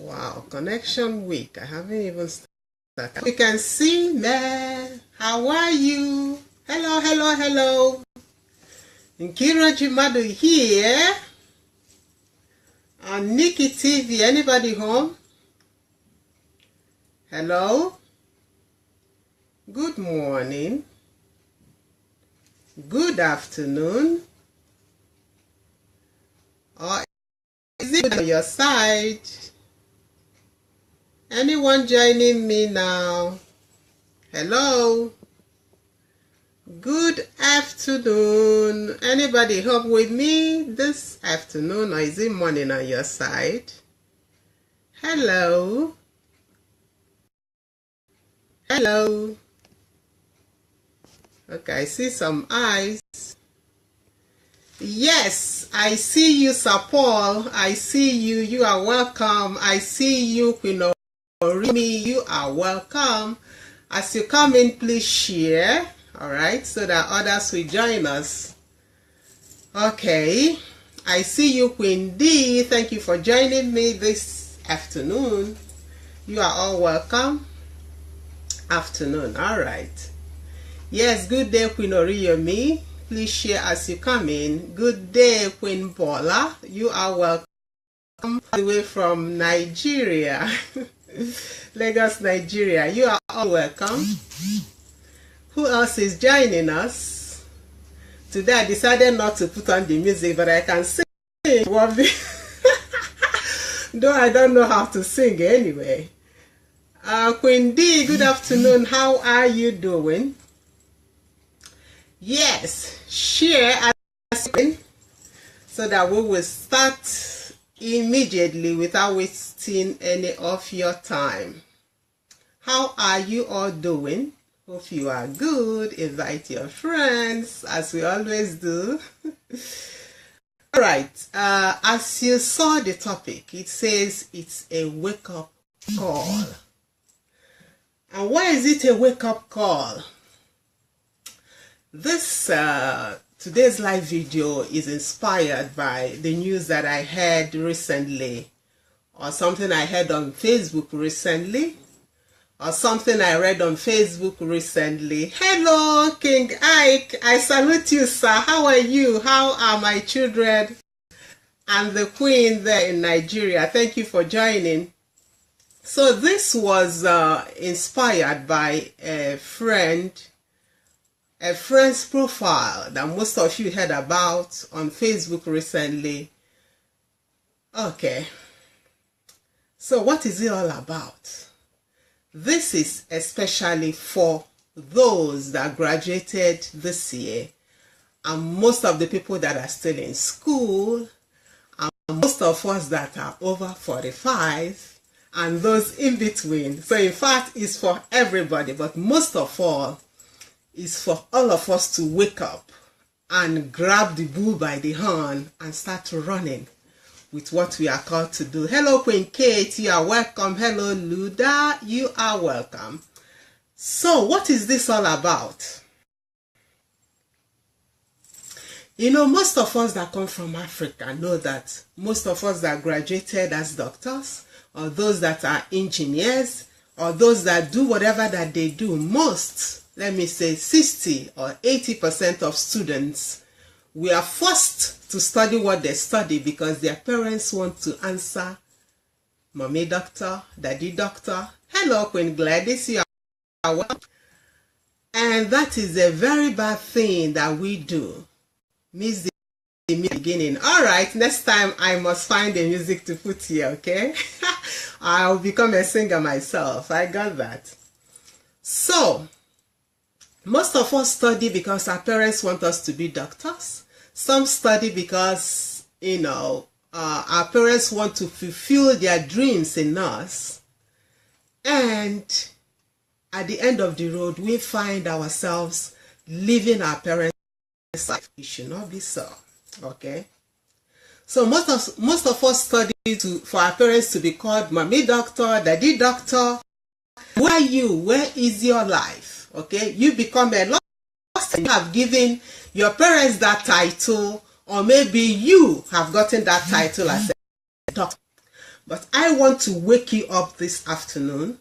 Wow, connection weak. I haven't even started. You can see me. How are you? Hello, hello, hello. Nkiru Ojimadu here on Nikki TV. Anybody home? Hello? Good morning. Good afternoon. Or is it on your side? Anyone joining me now? Hello? Good afternoon. Anybody home with me this afternoon, or is it morning on your side? Hello? Hello? Okay, I see some eyes. Yes, I see you, Sir Paul. I see you. You are welcome. I see you, Queen Orimi. You are welcome. As you come in, please share. All right, so that others will join us. Okay, I see you, Queen D. Thank you for joining me this afternoon. You are all welcome. Afternoon. All right. Yes, good day, Queen Oriyomi. Please share as you come in. Good day, Queen Bola. You are welcome all the way from Nigeria. Lagos, Nigeria. You are all welcome. Who else is joining us? Today I decided not to put on the music, but I can sing. Though I don't know how to sing anyway. Queen D, good afternoon. How are you doing? Yes, share as so that we will start immediately without wasting any of your time. How are you all doing? Hope you are good. Invite your friends as we always do. All right, as you saw the topic, it says it's a wake-up call. And why is it a wake-up call? This today's live video is inspired by the news that I heard recently, or something I heard on Facebook recently, or something I read on Facebook recently. Hello, King Ike. I salute you, sir. How are you? How are my children and the Queen there in Nigeria? Thank you for joining. So this was inspired by a friend's profile that most of you heard about on Facebook recently. Okay, so what is it all about? This is especially for those that graduated this year, and most of the people that are still in school, and most of us that are over 45, and those in between. So in fact, it's for everybody, but most of all, is for all of us to wake up and grab the bull by the horn and start running with what we are called to do. Hello, Queen Kate, you are welcome. Hello, Luda, you are welcome. So what is this all about? You know, most of us that come from Africa know that most of us that graduated as doctors, or those that are engineers, or those that do whatever that they do, most, let me say 60 or 80% of students, we are forced to study what they study because their parents want to answer mommy doctor, daddy doctor. Hello, Queen Gladys, you are welcome. And that is a very bad thing that we do. Miss the beginning. All right, next time I must find the music to put here, okay? I'll become a singer myself. I got that. So, most of us study because our parents want us to be doctors. Some study because, you know, our parents want to fulfill their dreams in us. And at the end of the road, we find ourselves living our parents' life. It should not be so, okay? So most of us study for our parents to be called mommy doctor, daddy doctor. Where are you? Where is your life? Okay, you become a lost and you have given your parents that title, or maybe you have gotten that title as a doctor. But I want to wake you up this afternoon.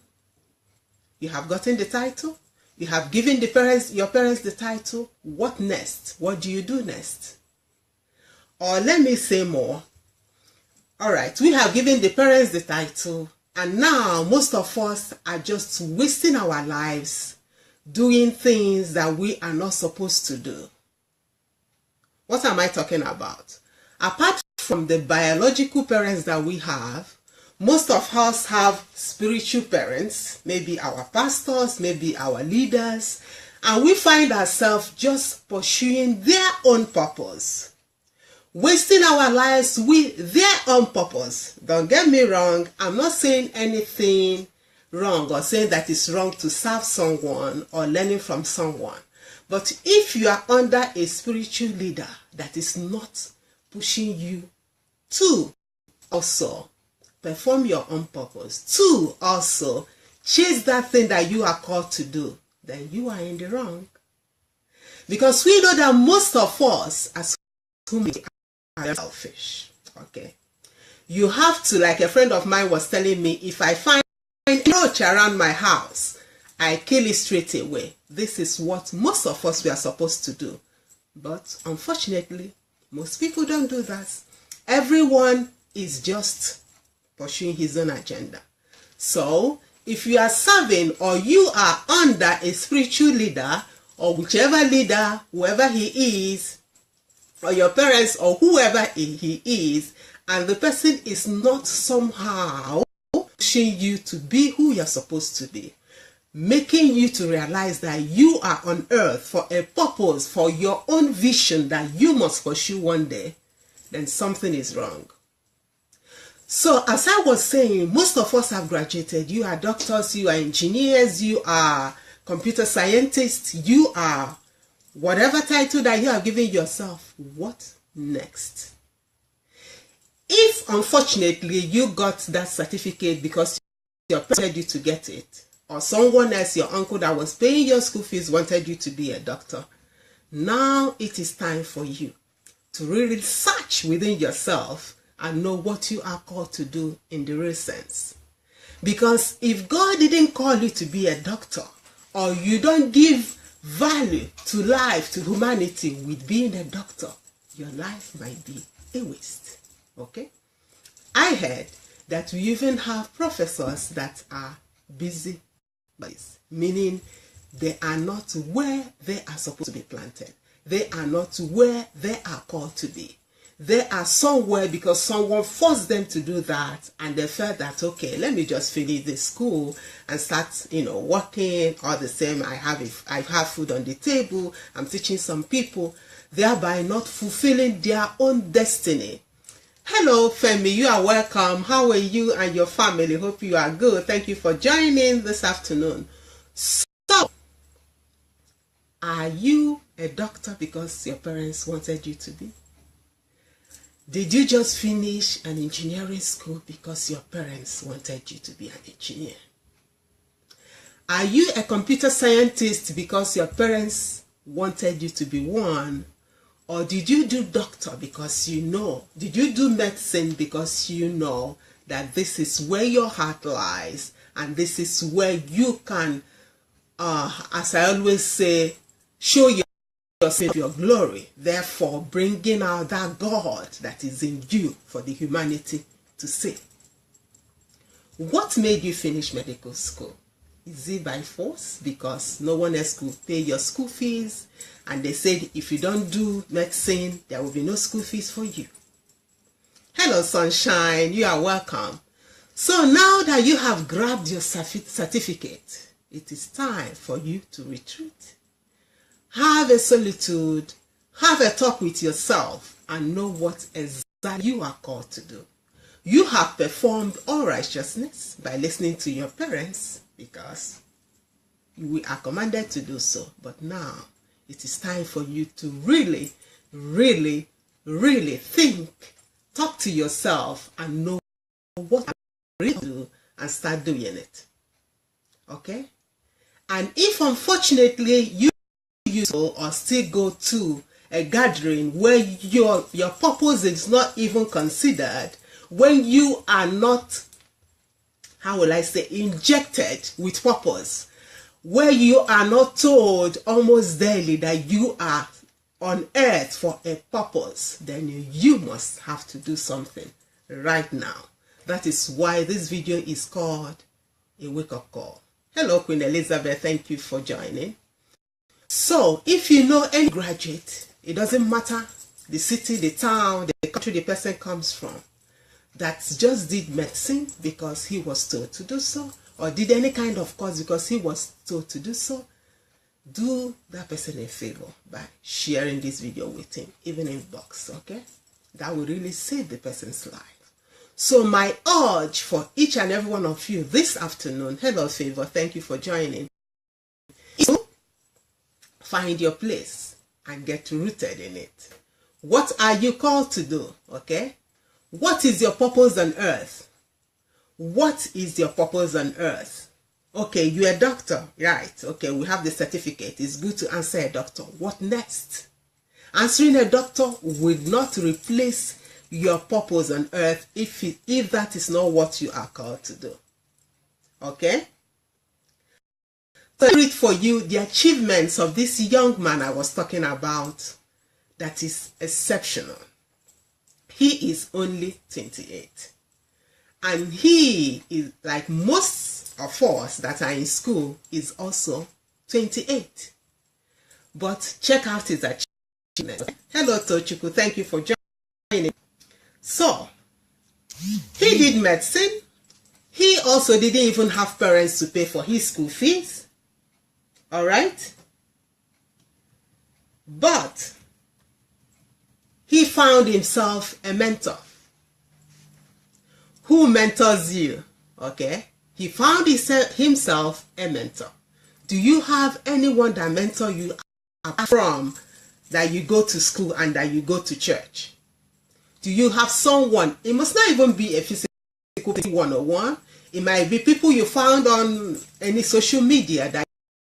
You have gotten the title. You have given your parents the title. What next? What do you do next? Or let me say more. All right, we have given the parents the title, and now most of us are just wasting our lives doing things that we are not supposed to do. What am I talking about? Apart from the biological parents that we have, most of us have spiritual parents, maybe our pastors, maybe our leaders, and we find ourselves just pursuing their own purpose, wasting our lives with their own purpose. Don't get me wrong, I'm not saying anything wrong or saying that it's wrong to serve someone or learning from someone. But if you are under a spiritual leader that is not pushing you to also perform your own purpose, to also chase that thing that you are called to do, then you are in the wrong. Because we know that most of us as humans are selfish. Okay, you have to, like a friend of mine was telling me, if I find a roach around my house, I kill it straight away. This is what most of us were supposed to do. But unfortunately, most people don't do that. Everyone is just pursuing his own agenda. So, if you are serving or you are under a spiritual leader, or whichever leader, whoever he is, or your parents or whoever he is, and the person is not somehow pushing you to be who you're supposed to be, making you to realize that you are on earth for a purpose, for your own vision that you must pursue one day, then something is wrong. So as I was saying, most of us have graduated. You are doctors, you are engineers, you are computer scientists, you are whatever title that you have given yourself. What next? If unfortunately you got that certificate because your parents wanted you to get it, or someone else, your uncle that was paying your school fees, wanted you to be a doctor, now it is time for you to really search within yourself and know what you are called to do in the real sense. Because if God didn't call you to be a doctor, or you don't give value to life, to humanity with being a doctor, your life might be a waste. Okay? I heard that we even have professors that are busy bodies, meaning they are not where they are supposed to be planted. They are not where they are called to be. They are somewhere because someone forced them to do that, and they felt that, okay, let me just finish this school and start, working. All the same, I have food on the table, I'm teaching some people, thereby not fulfilling their own destiny. Hello, Femi, you are welcome. How are you and your family? Hope you are good. Thank you for joining this afternoon. So, are you a doctor because your parents wanted you to be? Did you just finish an engineering school because your parents wanted you to be an engineer? Are you a computer scientist because your parents wanted you to be one? Or did you do doctor because did you do medicine because you know that this is where your heart lies, and this is where you can, as I always say, show yourself your glory, therefore bringing out that God that is in you for the humanity to see. What made you finish medical school? Is it by force because no one else could pay your school fees, and they said if you don't do medicine there will be no school fees for you? Hello sunshine, you are welcome. So now that you have grabbed your certificate, it is time for you to retreat. Have a solitude, have a talk with yourself, and know what exactly you are called to do. You have performed all righteousness by listening to your parents because we are commanded to do so. But now it is time for you to really, really, really think, talk to yourself, and know what you really do and start doing it. Okay? And if unfortunately you or still go to a gathering where your purpose is not even considered, when you are not, how will I say, injected with purpose, where you are not told almost daily that you are on earth for a purpose, then you must have to do something right now. That is why this video is called a wake-up call. Hello, Queen Elizabeth. Thank you for joining. So, if you know any graduate, it doesn't matter the city, the town, the country the person comes from, that just did medicine because he was told to do so, or did any kind of course because he was told to do so, do that person a favor by sharing this video with him, even in box, okay? That will really save the person's life. So my urge for each and every one of you this afternoon, hello Favor, thank you for joining, is to find your place and get rooted in it. What are you called to do, okay? What is your purpose on earth? What is your purpose on earth? Okay, you're a doctor, right? Okay, we have the certificate. It's good to answer a doctor. What next? Answering a doctor will not replace your purpose on earth if that is not what you are called to do. Okay? So I read for you the achievements of this young man I was talking about that is exceptional. He is only 28. And he is, like most of us that are in school, is also 28. But check out his achievements. Hello Tochukwu, thank you for joining. So, he did medicine. He also didn't even have parents to pay for his school fees. Alright? But he found himself a mentor. Who mentors you? Okay? He found himself a mentor. Do you have anyone that mentor you from that you go to school and that you go to church? Do you have someone? It must not even be a physical 101. It might be people you found on any social media that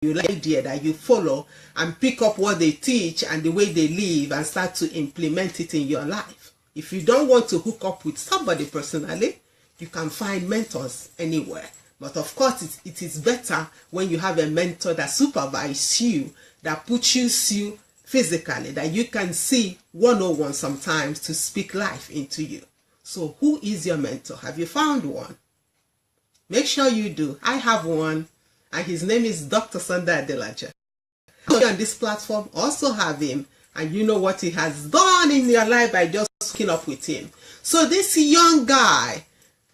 you like, that you follow and pick up what they teach and the way they live and start to implement it in your life. If you don't want to hook up with somebody personally, you can find mentors anywhere. But of course, it is better when you have a mentor that supervises you, that pushes you physically, that you can see 101 sometimes to speak life into you. So who is your mentor? Have you found one? Make sure you do. I have one, and his name is Dr. Sunday Adelaja. On this platform, also have him, and you know what he has done in your life by just hooking up with him. So this young guy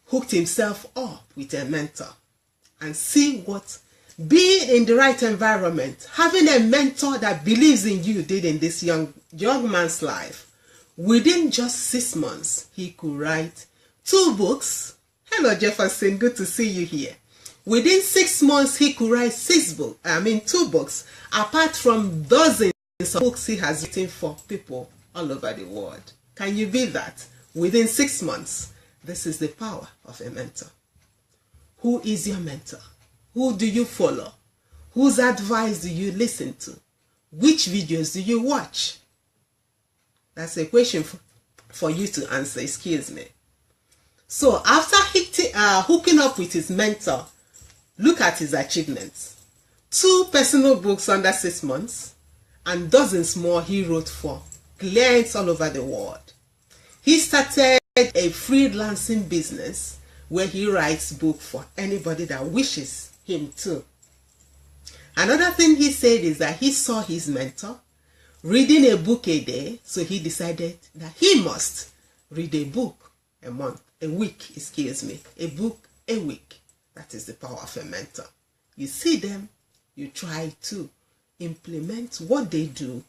hooked himself up with a mentor, and see what being in the right environment, having a mentor that believes in you did in this young man's life. Within just 6 months, he could write 2 books. Hello Jefferson, good to see you here. Within 6 months, he could write 2 books, apart from dozens of books he has written for people all over the world. Can you beat that? Within 6 months. This is the power of a mentor. Who is your mentor? Who do you follow? Whose advice do you listen to? Which videos do you watch? That's a question for you to answer, excuse me. So after hooking up with his mentor, look at his achievements. 2 personal books under 6 months, and dozens more he wrote for clients all over the world. He started a freelancing business where he writes books for anybody that wishes him to. Another thing he said is that he saw his mentor reading a book a day, so he decided that he must read a book a week. A book a week. That is the power of a mentor. You see them, you try to implement what they do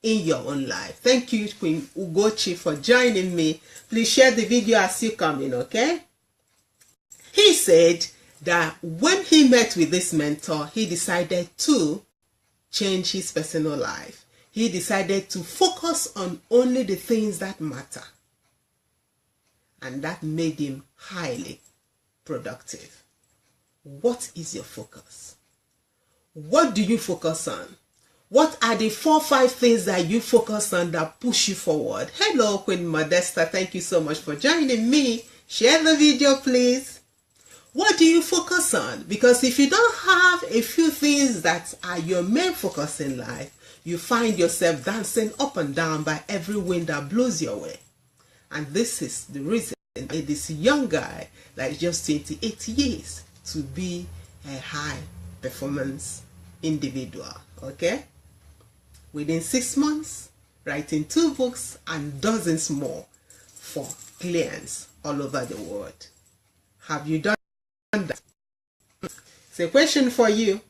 in your own life. Thank you, Queen Ugochi, for joining me. Please share the video as you come in, okay? He said that when he met with this mentor, he decided to change his personal life. He decided to focus on only the things that matter. And that made him highly productive. What is your focus? What do you focus on? What are the 4 or 5 things that you focus on that push you forward? Hello, Queen Modesta. Thank you so much for joining me. Share the video, please. What do you focus on? Because if you don't have a few things that are your main focus in life, you find yourself dancing up and down by every wind that blows your way. And this is the reason this young guy, like just 28 years, to be a high performance individual. Okay? Within 6 months, writing 2 books and dozens more for clients all over the world. Have you done that? It's a question for you.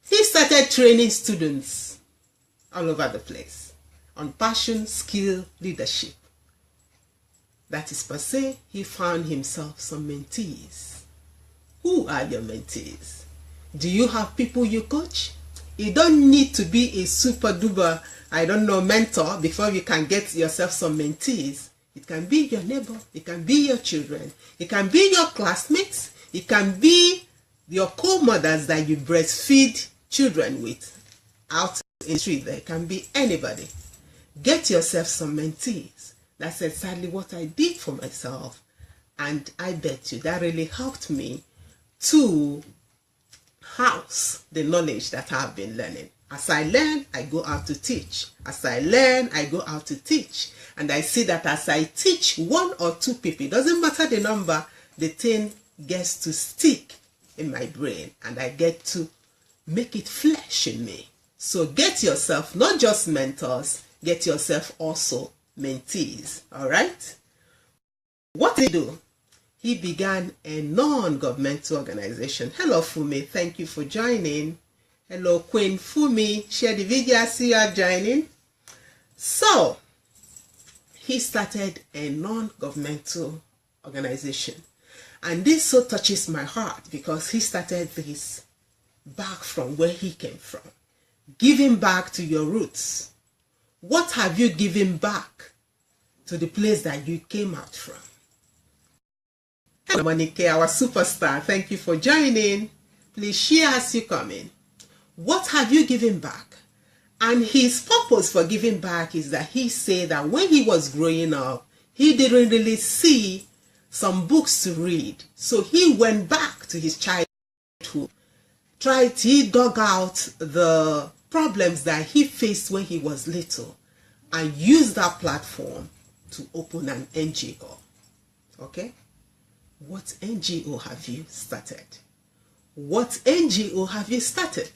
He started training students all over the place on passion, skill, leadership. That is per se, he found himself some mentees. Who are your mentees? Do you have people you coach? You don't need to be a super duper, mentor before you can get yourself some mentees. It can be your neighbor, it can be your children, it can be your classmates, it can be your co-mothers that you breastfeed children with out in the street. There can be anybody. Get yourself some mentees. That's exactly what I did for myself. And I bet you that really helped me to house the knowledge that I've been learning. As I learn, I go out to teach. As I learn, I go out to teach. And I see that as I teach 1 or 2 people, it doesn't matter the number, the thing gets to stick in my brain and I get to make it flesh in me. So get yourself not just mentors, get yourself also mentees. All right? What did he do? He began a non-governmental organization. Hello, Fumi. Thank you for joining. Hello, Queen Fumi. Share the video. I see you are joining. So, he started a non-governmental organization. And this so touches my heart because he started this back from where he came from. Giving back to your roots. What have you given back to the place that you came out from? Hello, Monique, our superstar. Thank you for joining. Please share as you come in. What have you given back? And his purpose for giving back is that he said that when he was growing up, he didn't really see some books to read. So he went back to his childhood. He dug out the problems that he faced when he was little and used that platform to open an NGO. Okay? What NGO have you started? What NGO have you started?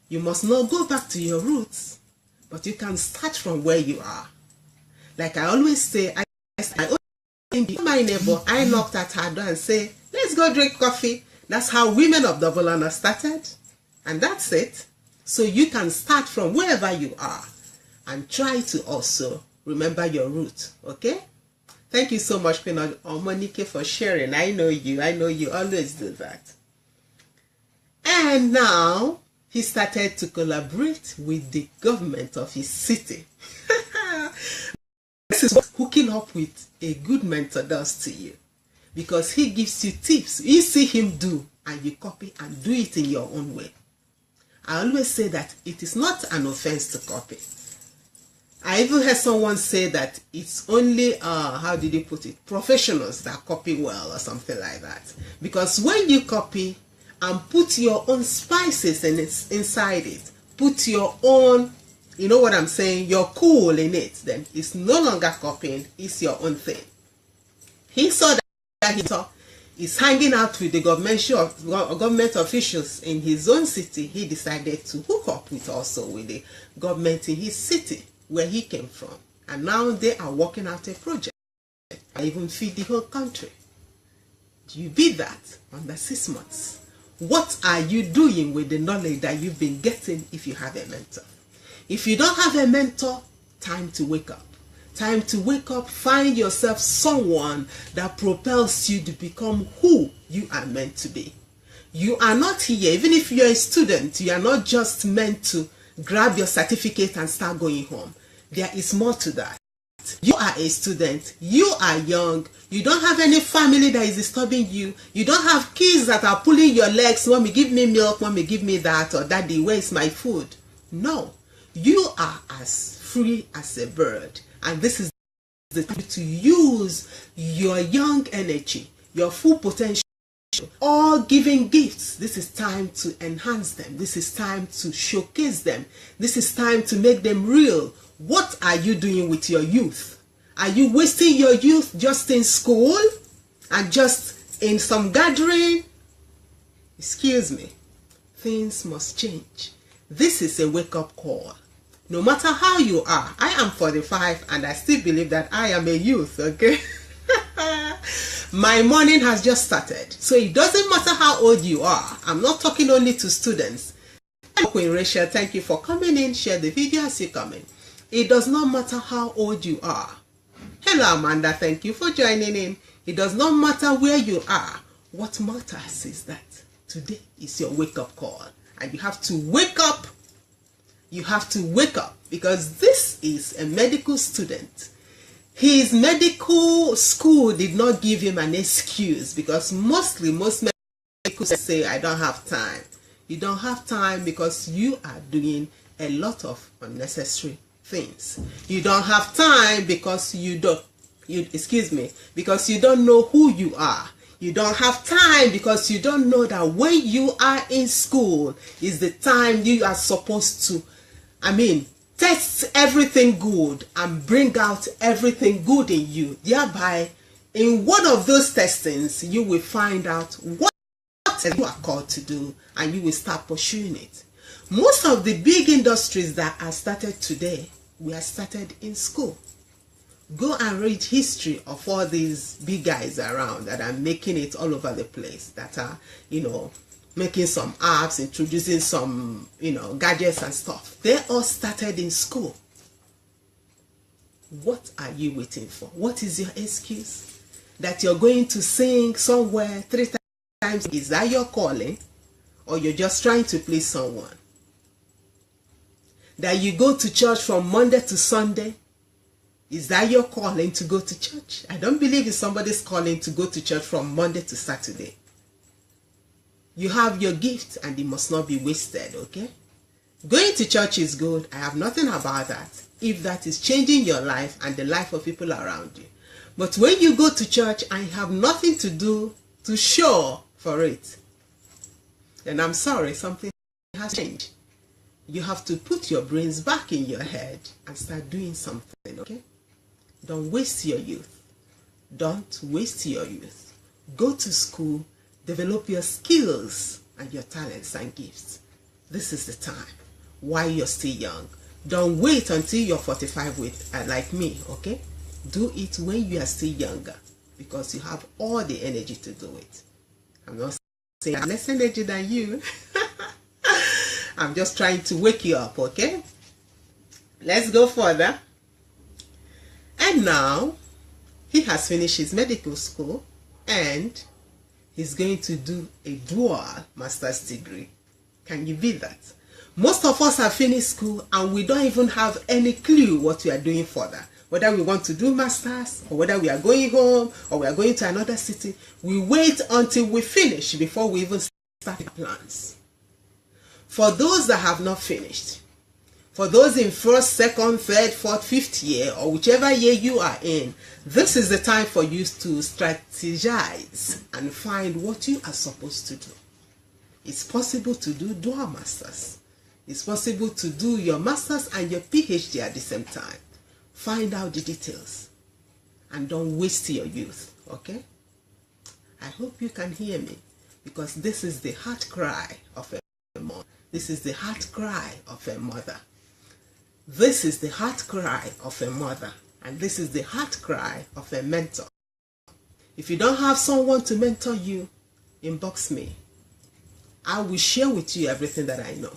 You must not go back to your roots, but you can start from where you are. Like I always say, my neighbor, I knocked at her door and say, let's go drink coffee. That's how women of the Volana started. And that's it. So you can start from wherever you are and try to also remember your root. Okay? Thank you so much, Queen Monique, for sharing. I know you always do that. And now he started to collaborate with the government of his city. This is what hooking up with a good mentor does to you. Because he gives you tips. You see him do and you copy and do it in your own way. I always say that it is not an offense to copy. I even heard someone say that it's only, how did he put it, professionals that copy well or something like that. Because when you copy and put your own spices inside it, put your own, you know what I'm saying, your cool in it, then it's no longer copying, it's your own thing. He saw that he is hanging out with the government officials in his own city. He decided to hook up with the government in his city where he came from. And now they are working out a project. I even feed the whole country. You did that under 6 months. What are you doing with the knowledge that you've been getting if you have a mentor? If you don't have a mentor, time to wake up. Time to wake up, find yourself someone that propels you to become who you are meant to be. You are not here, even if you're a student, you are not just meant to grab your certificate and start going home. There is more to that. You are a student, you are young, you don't have any family that is disturbing you, you don't have kids that are pulling your legs, mommy give me milk, mommy give me that, or daddy where is my food. No, You are as free as a bird, and this is the time to use your young energy, your full potential, all giving gifts. This is time to enhance them. This is time to showcase them. This is time to make them real. What are you doing with your youth? Are you wasting your youth just in school and just in some gathering? Excuse me. Things must change. This is a wake-up call. No matter how you are, I am 45 and I still believe that I am a youth, okay? My morning has just started. So it doesn't matter how old you are. I'm not talking only to students. Queen Rachel, thank you for coming in. Share the video as you come in. It does not matter how old you are. Hello Amanda, thank you for joining in. It does not matter where you are. What matters is that today is your wake-up call. And you have to wake up. You have to wake up because this is a medical student. His medical school did not give him an excuse because most medical say, I don't have time. You don't have time because you are doing a lot of unnecessary things. You don't have time because because you don't know who you are. You don't have time because you don't know that when you are in school is the time you are supposed to, test everything good and bring out everything good in you. Thereby, in one of those testings, you will find out what you are called to do and you will start pursuing it. Most of the big industries that are started today were started in school. Go and read history of all these big guys around that are making it all over the place, that are, making some apps, introducing some, gadgets and stuff. They all started in school. What are you waiting for? What is your excuse? That you're going to sing somewhere 3 times? Is that your calling? Or you're just trying to please someone? That you go to church from Monday to Sunday? Is that your calling to go to church? I don't believe it's somebody's calling to go to church from Monday to Saturday. You have your gift and it must not be wasted, okay? Going to church is good. I have nothing about that, if that is changing your life and the life of people around you. But when you go to church and you have nothing to do to show for it, then I'm sorry, something has changed. You have to put your brains back in your head and start doing something, okay? Don't waste your youth. Don't waste your youth. Go to school. Develop your skills and your talents and gifts. This is the time while you're still young. Don't wait until you're 45 like me, okay? Do it when you are still younger because you have all the energy to do it. I'm not saying I have less energy than you. I'm just trying to wake you up, okay? Let's go further. And now, he has finished his medical school and he's going to do a dual master's degree. Can you beat that? Most of us have finished school and we don't even have any clue what we are doing further. Whether we want to do masters or whether we are going home or we are going to another city. We wait until we finish before we even start plans. For those that have not finished, for those in 1st, 2nd, 3rd, 4th, 5th year, or whichever year you are in, this is the time for you to strategize and find what you are supposed to do. It's possible to do dual masters. It's possible to do your masters and your PhD at the same time. Find out the details and don't waste your youth, okay? I hope you can hear me because this is the heart cry of a mom. This is the heart cry of a mother. This is the heart cry of a mother, and this is the heart cry of a mentor. If you don't have someone to mentor you, inbox me. I will share with you everything that I know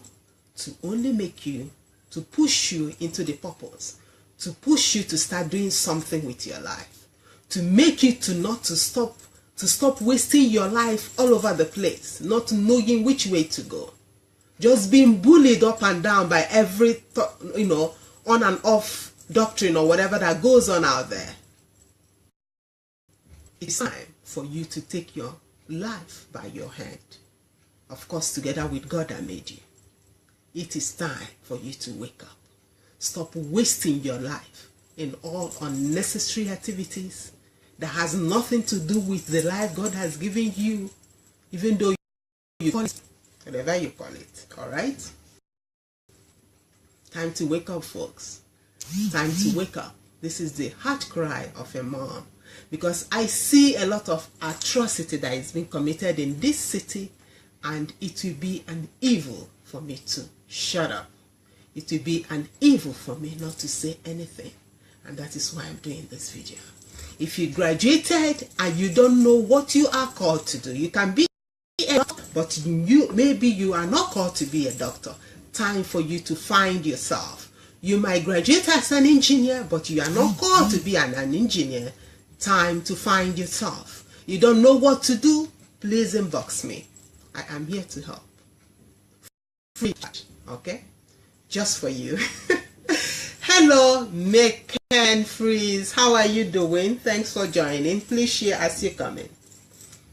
to only make you, to push you into the purpose, to push you to start doing something with your life, to make you to stop wasting your life all over the place, not knowing which way to go. Just being bullied up and down by every, on and off doctrine or whatever that goes on out there. It's time for you to take your life by your hand. Of course, together with God that made you. It is time for you to wake up. Stop wasting your life in all unnecessary activities that has nothing to do with the life God has given you, even though you call it whatever you call it. All right? Time to wake up, folks. Time to wake up. This is the heart cry of a mom, because I see a lot of atrocity that is being committed in this city, and it will be an evil for me to shut up. It will be an evil for me not to say anything, and that is why I'm doing this video. If you graduated and you don't know what you are called to do, you can be a doctor, but maybe you are not called to be a doctor. Time for you to find yourself. You might graduate as an engineer, but you are not called to be an engineer. Time to find yourself. You don't know what to do? Please inbox me. I am here to help. Free charge, okay? Just for you. Hello, Mekan Freeze. How are you doing? Thanks for joining. Please share as you come in.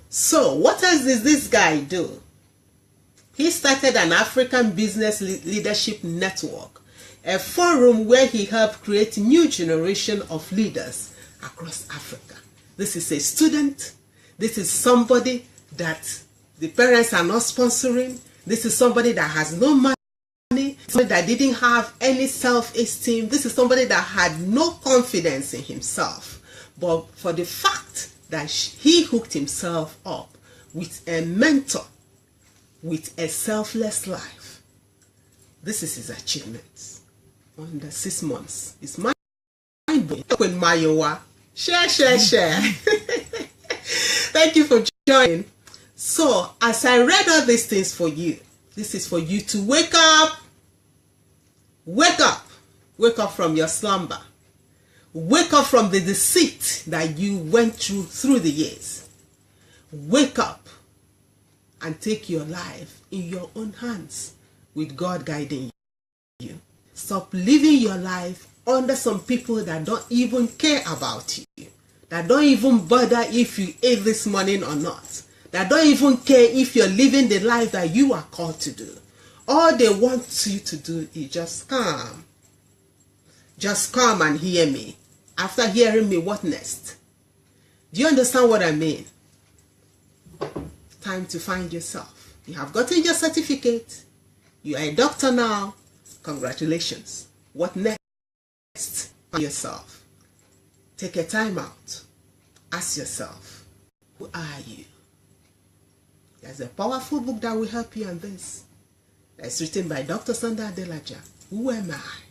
So, what else does this guy do? He started an African Business Leadership Network, a forum where he helped create a new generation of leaders across Africa. This is a student. This is somebody that the parents are not sponsoring. This is somebody that has no money. Somebody that didn't have any self-esteem. This is somebody that had no confidence in himself. But for the fact that he hooked himself up with a mentor, with a selfless life, this is his achievement. Under 6 months, it's mind-blowing. With Mayowa, share. Thank you for joining. So, as I read all these things for you, this is for you to wake up. Wake up. Wake up from your slumber. Wake up from the deceit that you went through the years. Wake up and take your life in your own hands with God guiding you. Stop living your life under some people that don't even care about you, that don't even bother if you ate this morning or not, that don't even care if you're living the life that you are called to do. All they want you to do is just come. Just come and hear me. After hearing me, what next? Do you understand what I mean? Time to find yourself. You have gotten your certificate. You are a doctor now. Congratulations. What next? Find yourself. Take a time out. Ask yourself, who are you? There's a powerful book that will help you on this. It's written by Dr. Sanda Adelaja. Who am I?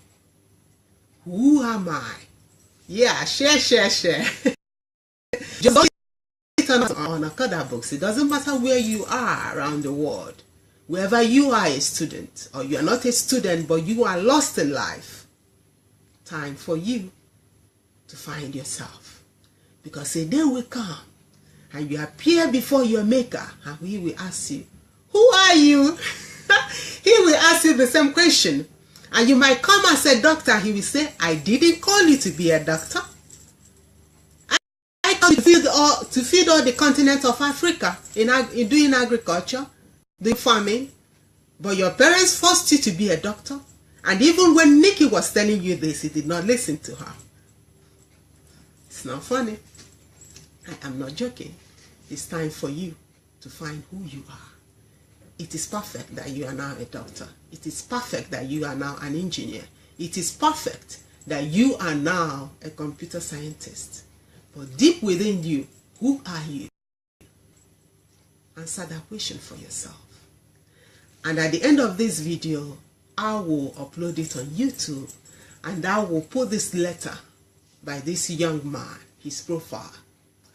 Who am I? Yeah, share. Just don't it on other books. It doesn't matter where you are around the world. Wherever you are a student, or you are not a student, but you are lost in life, time for you to find yourself. Because a day will come, and you appear before your maker, and he will ask you, who are you? He will ask you the same question. And you might come as a doctor. He will say, I didn't call you to be a doctor. I called you to feed all the continent of Africa in doing agriculture, doing farming. But your parents forced you to be a doctor. And even when Nikki was telling you this, you did not listen to her. It's not funny. I am not joking. It's time for you to find who you are. It is perfect that you are now a doctor. It is perfect that you are now an engineer. It is perfect that you are now a computer scientist. But deep within you, who are you? Answer that question for yourself. And at the end of this video, I will upload it on YouTube, and I will put this letter by this young man, his profile,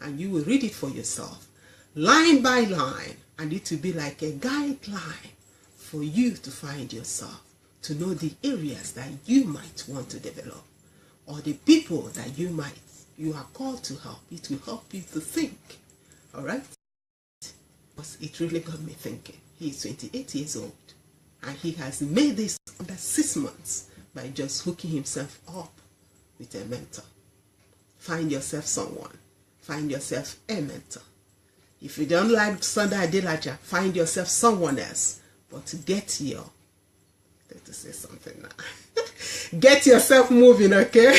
and you will read it for yourself, line by line. And it will be like a guideline for you to find yourself, to know the areas that you might want to develop, or the people that you are called to help. It will help you to think. All right? Because it really got me thinking. He is 28 years old, and he has made this under 6 months by just hooking himself up with a mentor. Find yourself someone. Find yourself a mentor. If you don't like Sanda Adelaja, find yourself someone else. But get your... to say something now. Get yourself moving, okay?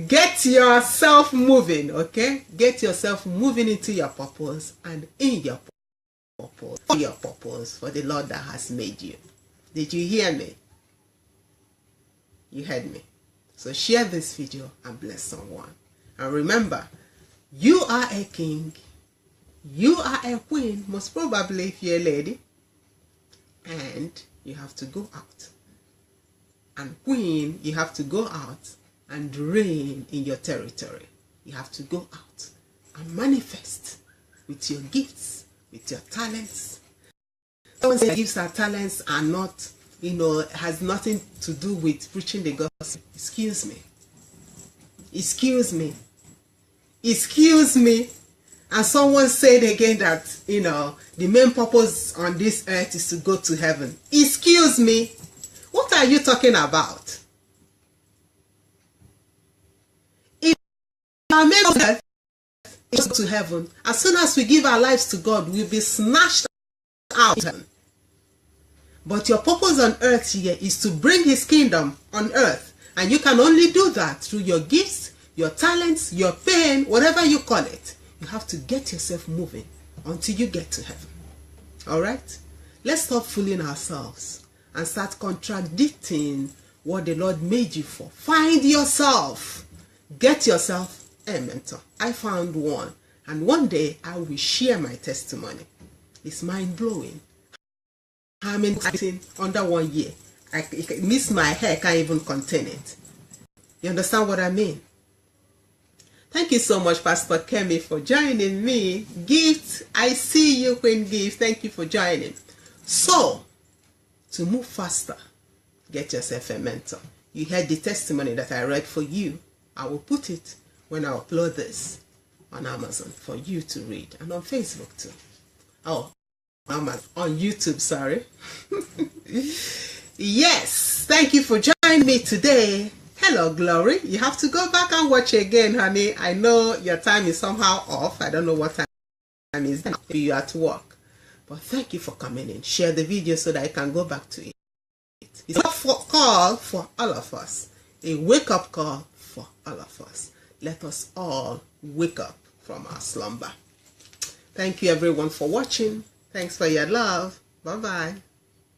Get yourself moving, okay? Get yourself moving into your purpose and in your purpose. For your purpose, for the Lord that has made you. Did you hear me? You heard me. So share this video and bless someone. And remember, you are a king. You are a queen, most probably if you're a lady. And you have to go out. And queen, you have to go out and reign in your territory. You have to go out and manifest with your gifts, with your talents. Someone says gifts or talents are not, has nothing to do with preaching the gospel. Excuse me. Excuse me. Excuse me. And someone said again that, the main purpose on this earth is to go to heaven. Excuse me. What are you talking about? If our main purpose is to heaven, as soon as we give our lives to God, we'll be snatched out of heaven. But your purpose on earth here is to bring his kingdom on earth. And you can only do that through your gifts, your talents, your pain, whatever you call it. You have to get yourself moving until you get to heaven. Alright? Let's stop fooling ourselves and start contradicting what the Lord made you for. Find yourself. Get yourself a mentor. I found one. And one day I will share my testimony. It's mind-blowing. How many under 1 year? I miss my hair, can't even contain it. You understand what I mean? Thank you so much, Pastor Kemi, for joining me. Gift, I see you, Queen Gift. Thank you for joining. So, to move faster, get yourself a mentor. You heard the testimony that I read for you. I will put it when I upload this on Amazon for you to read, and on Facebook too. Oh, on YouTube, sorry. Yes, thank you for joining me today. Hello, Glory. You have to go back and watch again, honey. I know your time is somehow off. I don't know what time is. Maybe you're at work. But thank you for coming in. Share the video so that I can go back to it. It's a call for all of us. A wake-up call for all of us. Let us all wake up from our slumber. Thank you, everyone, for watching. Thanks for your love. Bye-bye.